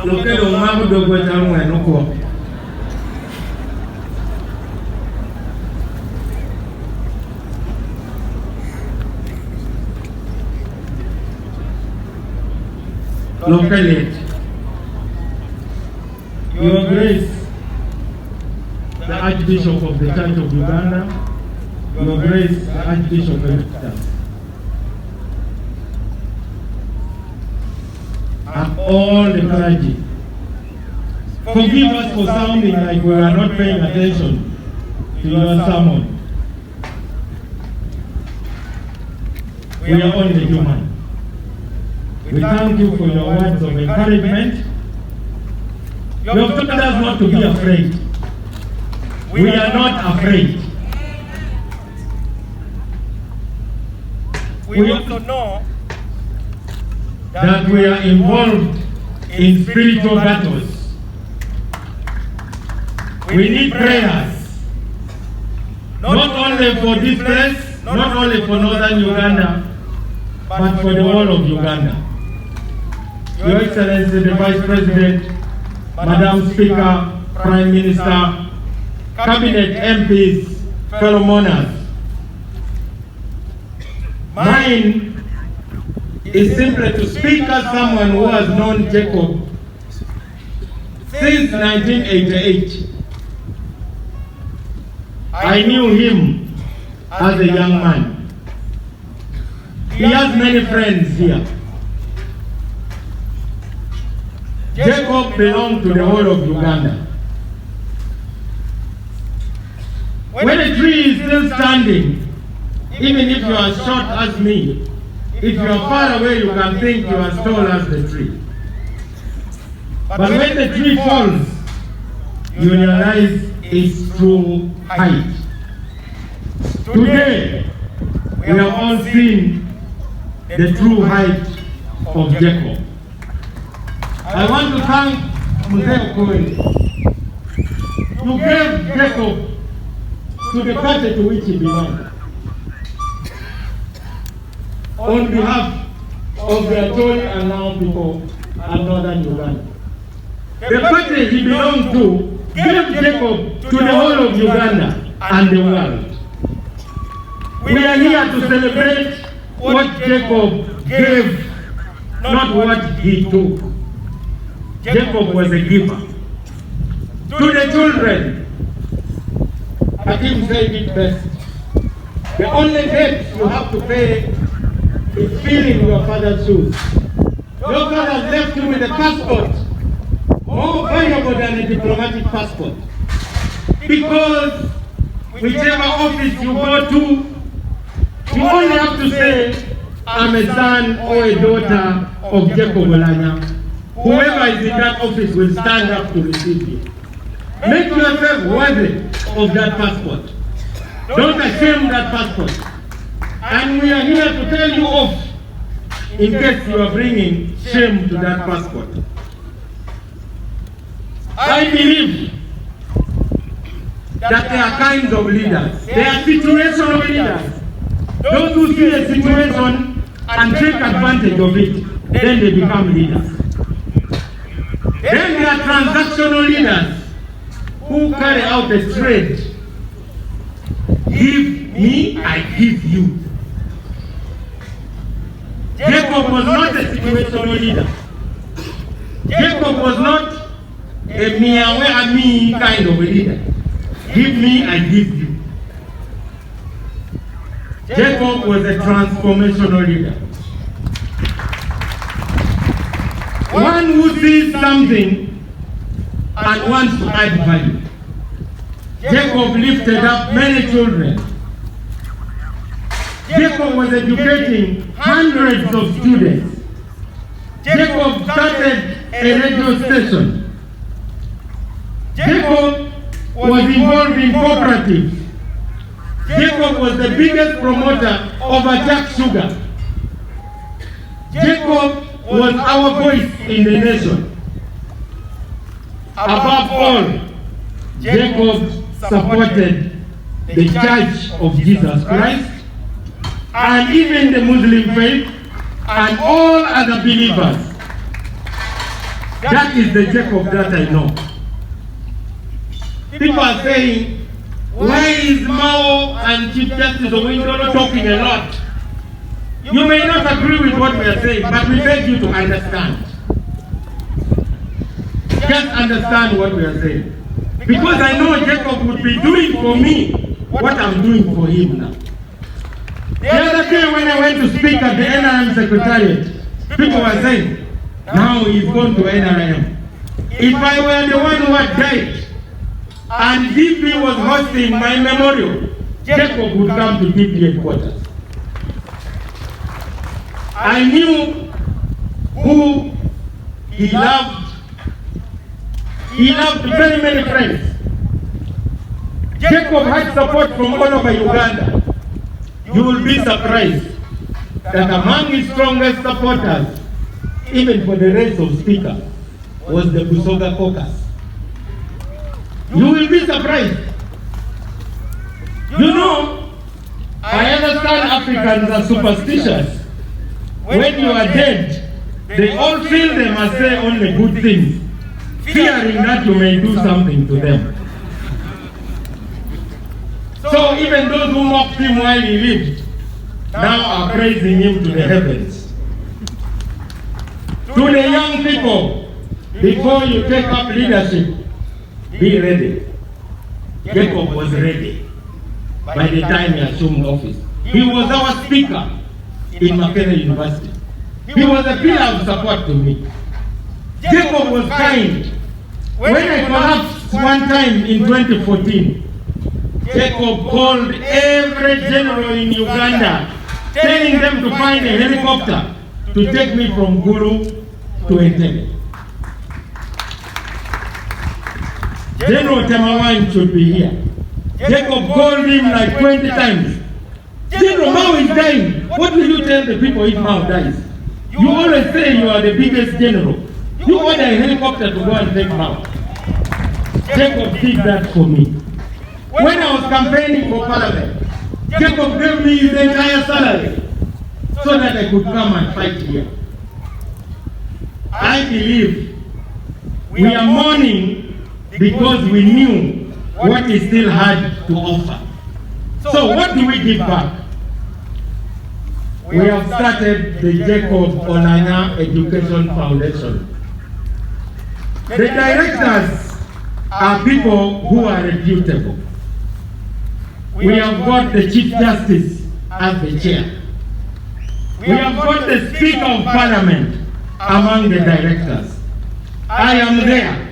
Lokech omamu dogo tamu enoko. Lokech, Your Grace, the Archbishop of the Church of Uganda, Your Grace, the Archbishop of Oketa, and all the clergy, forgive us for sounding like we are not paying attention to your sermon. We are only human. We thank you for your words of encouragement. You have told us not to be afraid. We are not afraid. We also know that we are involved in spiritual battles. We need prayers, not only for this place, not only for northern Uganda, but for the whole of Uganda. Your Excellency, the Vice President, Madam Speaker, Prime Minister, Cabinet MPs, fellow monarchs, mine is simply to speak as someone who has known Jacob since 1988. I knew him as a young man. He has many friends here. Jacob belonged to the whole of Uganda. When a tree is still standing, even if you are short as me, if you are far away, you can think you are as tall as the tree. But when the tree falls, you realize its true height. Today, we have all seen the true height of Jacob. I want to thank Mzee Ochora. You gave Jacob to the party to which he belonged. On behalf of the Acholi and now people and northern Uganda. The party he belonged to gave Jacob to the whole of Uganda and the world. We are here to celebrate what Jacob gave, not what he took. Jacob was a giver. To the children, Hakim said it best. The only debt you have to pay is filling your father's shoes. Your father left you with a passport, more valuable than a diplomatic passport. Because whichever office you go to, you only have to say, I'm a son or a daughter of Jacob Olanya. Whoever is in that office will stand up to receive you. Make yourself worthy of that passport. Don't assume that passport. And we are here to tell you off in case you are bringing shame to that passport. I believe that there are kinds of leaders. There are situational leaders. Those who see a situation and take advantage of it, then they become leaders. Then there are transactional leaders who carry out a trade. Give me, I give you. Jacob was not a situational leader. Jacob was not a me kind of a leader. Give me, I give you. Jacob was a transformational leader. One who sees something and wants to add value. Jacob lifted up many children. Jacob was educating hundreds of students. Jacob started a radio station. Jacob was involved in cooperatives. Jacob was the biggest promoter of Attack Sugar. Jacob was our voice in the nation. Above all, Jacob supported the Church of Jesus Christ and even the Muslim faith and all other believers. That is the Jacob that I know. People are saying, why is Mao and Chief Justice Owindolo talking a lot? You may not agree with what we are saying, but we beg you to understand. Just understand what we are saying. Because I know Jacob would be doing for me what I'm doing for him now. The other day when I went to speak at the NRM Secretariat, people were saying, now he's gone to NRM. If I were the one who had died, and DP was hosting my memorial, Jacob would come to DP headquarters. I knew who he loved. He loved very many friends. Jacob had support from all over Uganda. You will be surprised that among his strongest supporters, even for the race of speaker, was the Busoga caucus. You will be surprised. You know, I understand Africans are superstitious. When you are dead, they all feel they must say only good things, fearing that you may do something to them. So even those who mocked him while he lived, now are praising him to the heavens. To the young people, before you take up leadership, be ready. Jacob was ready by the time he assumed office. He was our speaker in Makerere University. He was a pillar of support to me. Jacob was kind. When I collapsed one time in 2014, Jacob called every general in Uganda, telling them to find a helicopter to take me from Gulu to Entebbe. General Temawan should be here. Jacob called him like 20 times. General, Mao is dying. What will you tell the people if Mao dies? You always say you are the biggest general. You order a helicopter to go and take Mao. Jacob did that for me. When I was campaigning for parliament, Jacob gave me his entire salary so that I could come and fight here. I believe we are mourning because we knew what he still had to offer. So what do we give back? We have started the Jacob Onanya Education Foundation. The directors are people who are reputable. We have got the Chief Justice as the chair. We have got the Speaker of Parliament among the directors. I am there.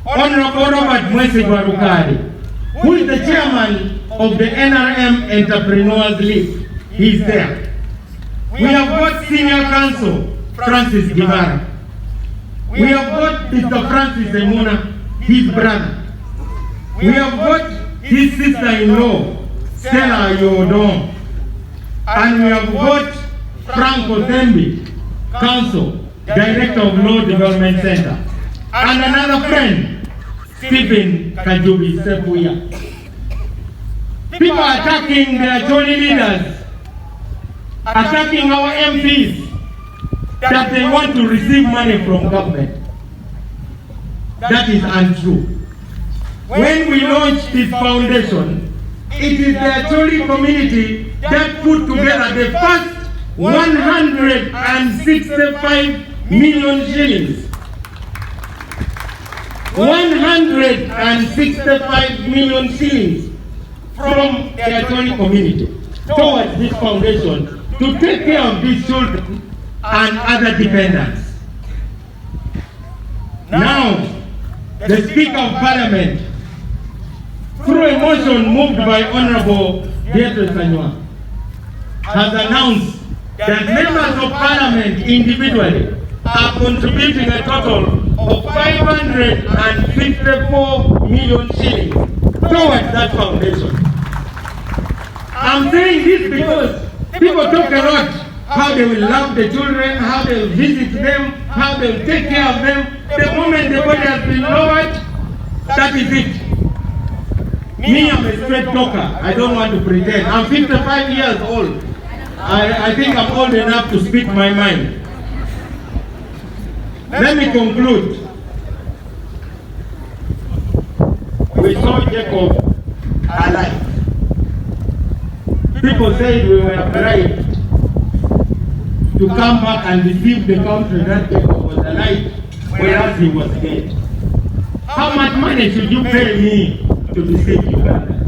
Honorable Robert Mwesigwa Rukari, who is the chairman of the NRM Entrepreneurs League. He is there. We have got Senior Counsel Francis Gimara. We have got Mr. Francis Emuna, his brother. We have got his sister-in-law, Stella Yodon. And we have got Franco Tembi, Counsel, Director of Law Development Center. And another friend, Stephen Kajubi Sepuya. People are attacking the Acholi leaders, attacking our MPs, that they want to receive money from government. That is untrue. When we launched this foundation, it is the Acholi community that put together the first 165 million shillings. 165 million shillings from the Acholi community towards this foundation to take care of these children and other dependents. Now, the Speaker of Parliament, through a motion moved by Honorable Beatrice Sanywa, has announced that members of Parliament individually are contributing a total of 554 million shillings towards that foundation. I'm saying this because people talk a lot how they will love the children, how they will visit them, how they will take care of them. The moment the body has been lowered, that is it. Me, I'm a straight talker. I don't want to pretend. I'm 55 years old. I think I'm old enough to speak my mind. Let me conclude. We saw Jacob alive. People said we were bribed to come back and deceive the country that Jacob was alive, whereas he was dead. How much money should you pay me to deceive Uganda?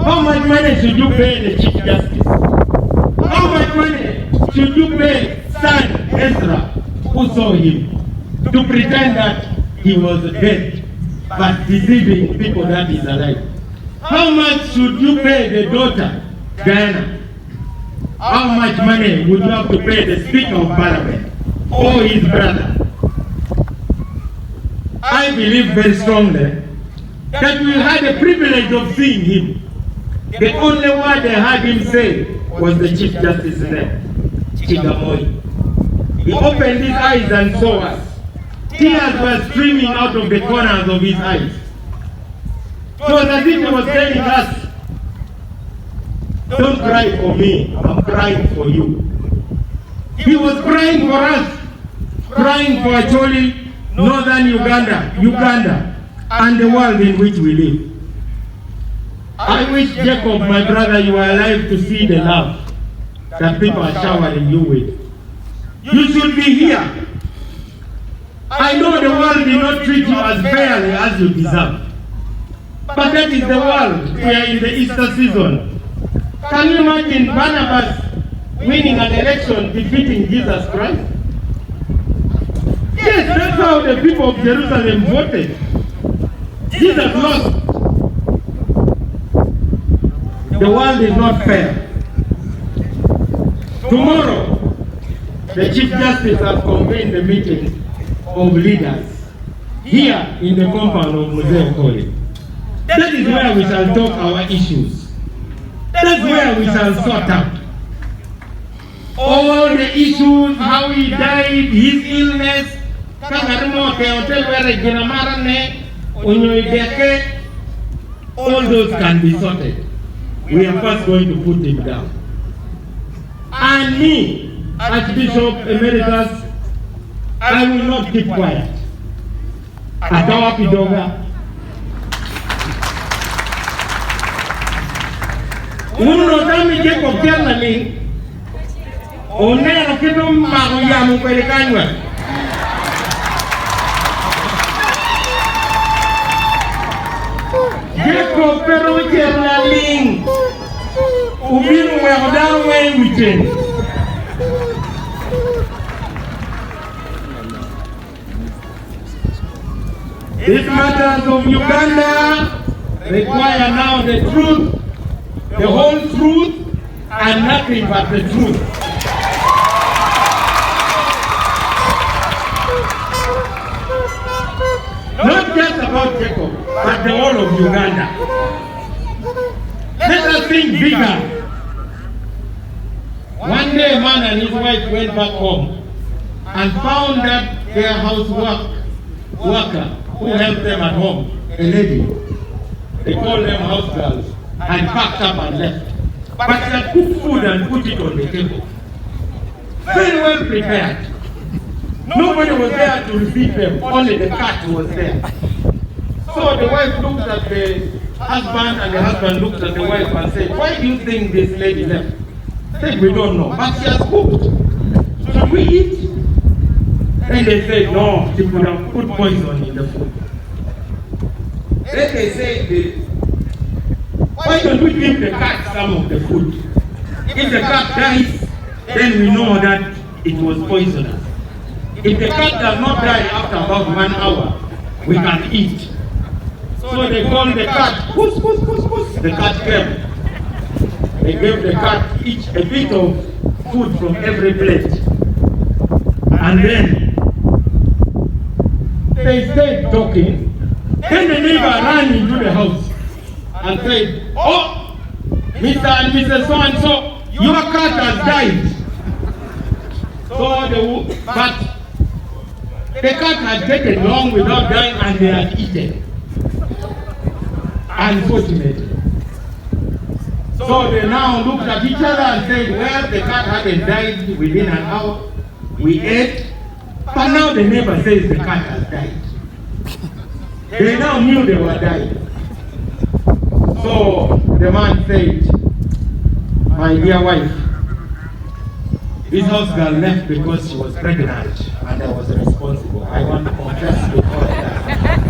How much money should you pay the Chief Justice? How much money should you pay son Ezra, who saw him, to pretend that he was dead, but deceiving people that is alive? How much should you pay the daughter, Diana? How much money would you have to pay the Speaker of Parliament or his brother? I believe very strongly that we had the privilege of seeing him. The only word they heard him say was the Chief Justice's name, Chigamoi. He opened his eyes and saw us. Tears were streaming out of the corners of his eyes. It was as if he was telling us, don't cry for me, I'm crying for you. He was crying for us, crying for Acholi, northern Uganda, and the world in which we live. I wish, Jacob, my brother, you are alive to see the love that people are showering you with. You should be here. I know the world did not treat you as fairly as you deserve. But that is the world. We are in the Easter season. Can you imagine Barnabas winning an election defeating Jesus Christ? Yes, that's how the people of Jerusalem voted. Jesus lost. The world is not fair. Tomorrow, the Chief Justice has convened a meeting of leaders here in the compound of Ochora. That is where we shall talk our issues. That's where we shall sort out all the issues, how he died, his illness, all those can be sorted. We are first going to put him down. And me, Archbishop Emeritus, I will not keep quiet. Atawa Pidoga. Uno dami Jacob Kernali, onero kido mago ya mupelekanywa. Jacob pero Kernali, ubinu wehodawe weekend. These matters of Uganda require now the truth, the whole truth, and nothing but the truth. Not just about Jacob, but the whole of Uganda. Let us think bigger. One day a man and his wife went back home and found that their house worker who helped them at home, a lady, they called them house girls, and packed up and left. But they cooked food and put it on the table. Very well prepared. Nobody was there to receive them, only the cat was there. So the wife looked at the husband and the husband looked at the wife and said, why do you think this lady left? Said, we don't know, but she has cooked. Should we eat? Then they said, no, she could have put poison in the food. Then they said, why don't we give the cat some of the food? If the cat dies, then we know that it was poisonous. If the cat does not die after about 1 hour, we can eat. So they called the cat, puss, puss, puss, puss. The cat came. They gave the cat each a bit of food from every plate. And then they stayed talking. Then the neighbor ran into the house and said, oh, Mr. and Mrs. So-and-so, your cat has died. But the cat had taken long without dying and they had eaten. Unfortunately. So they now looked at each other and said, well, the cat hadn't died within an hour. We ate, But now the neighbor says the cat has died. They now knew they were dying. So the man said, my dear wife, this house girl left because she was pregnant and I was responsible. I want to confess before I die.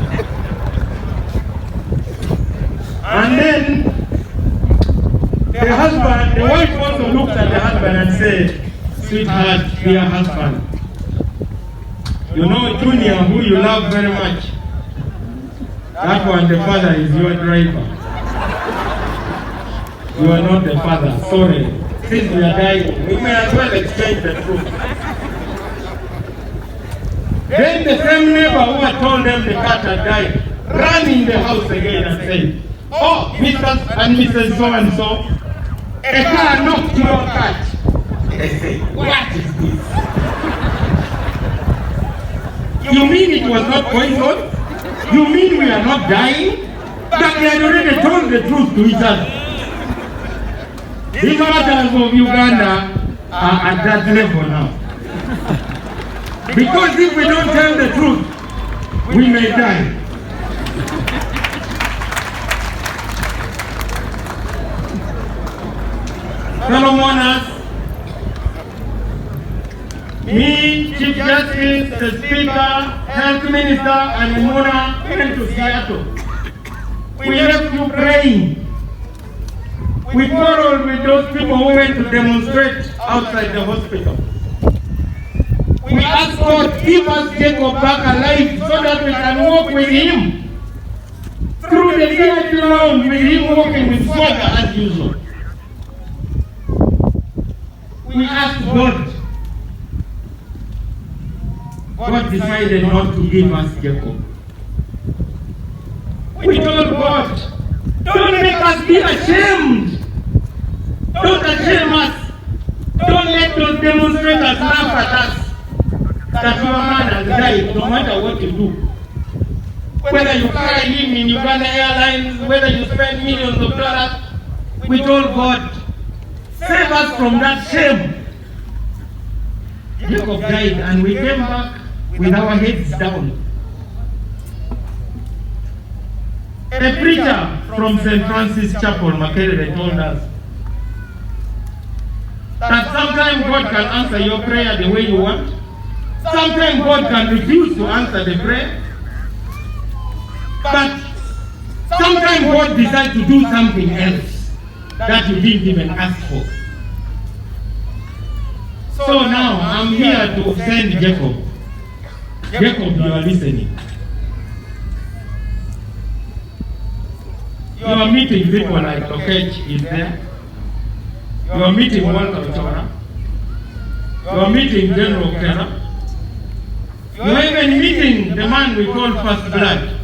And then the wife also looked at the husband and said, sweetheart, dear husband, you know Junior, who you love very much, that one, the father is your driver. You are not the father, sorry. Since we are dying, we may as well exchange the truth. Then the same neighbor who had told them the cat had died ran in the house again and said, oh, Mr. and Mrs. So-and-so, a car knocked your cat. They say, what is this? You mean it was not poison? You mean we are not dying? But they had already told the truth to each other. These matters of Uganda are at that level now. Because if we don't tell the truth, we may die. Fellow mourners, me, Chief Justice, the Speaker, Health Minister, and Mona went to Seattle. We left you praying. We quarreled with those people who went to demonstrate outside the hospital. We asked God, give us Jacob back alive so that we can walk with him through the village round with him walking with swagger as usual. We asked God. God decided not to give us Jacob. We told God, don't make us be ashamed. Don't shame us. Don't let those demonstrators laugh at us that your man has died, no matter what you do. Whether you fly him in Uganda Airlines, whether you spend millions of dollars, we told God, save us from that shame. Jacob died and we came back with our heads down. A preacher from St. Francis Chapel, Makere, told us that sometimes God can answer your prayer the way you want. Sometimes God can refuse to answer the prayer. But sometimes God decides to do something else that you didn't even ask for. So now I'm here to send Jacob. Jacob, you are listening. You are meeting people like Lokech is there. You are meeting Ochora. You are meeting General Oketa. You are even meeting the man we call First Blood,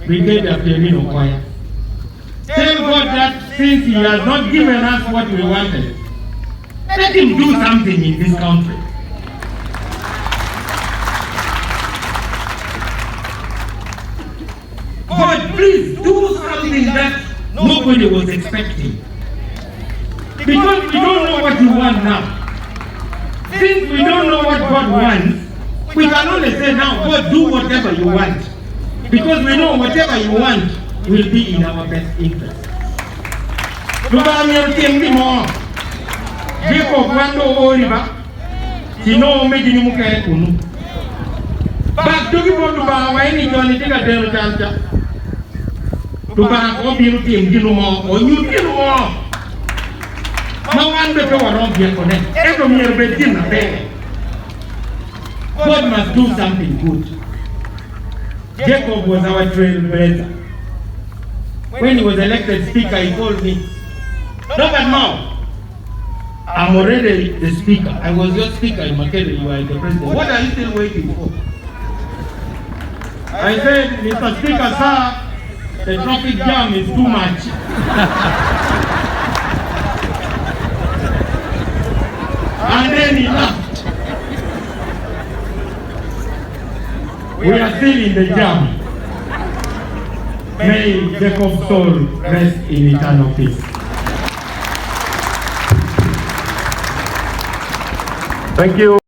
Brigadier Pierino Choir. Tell God that since he has not given us what we wanted, let him do something in this country. God, please do something that nobody was expecting. Because we don't know what you want now. Since we don't know what God wants, we can only say now, God, do whatever you want. Because we know whatever you want will be in our best interest. Jacob wando oriba tino meji ni muke kunu ba dogi bodu ba wa ni joni tiga delu tanta to ba ko biru tim dinu mo o nyu dinu mo ma wande to wa ron bien konen e do mier be tin na be. God must do something good. Jacob was our trailblazer. When he was elected speaker, he told me, look at now, I'm already the speaker. I was your speaker in Makere, you are the president. What are you still waiting for? I said, Mr. Speaker, sir, the traffic jam is too much. And then he laughed. We are still in the jam. May Jacob's soul rest in eternal peace. Thank you.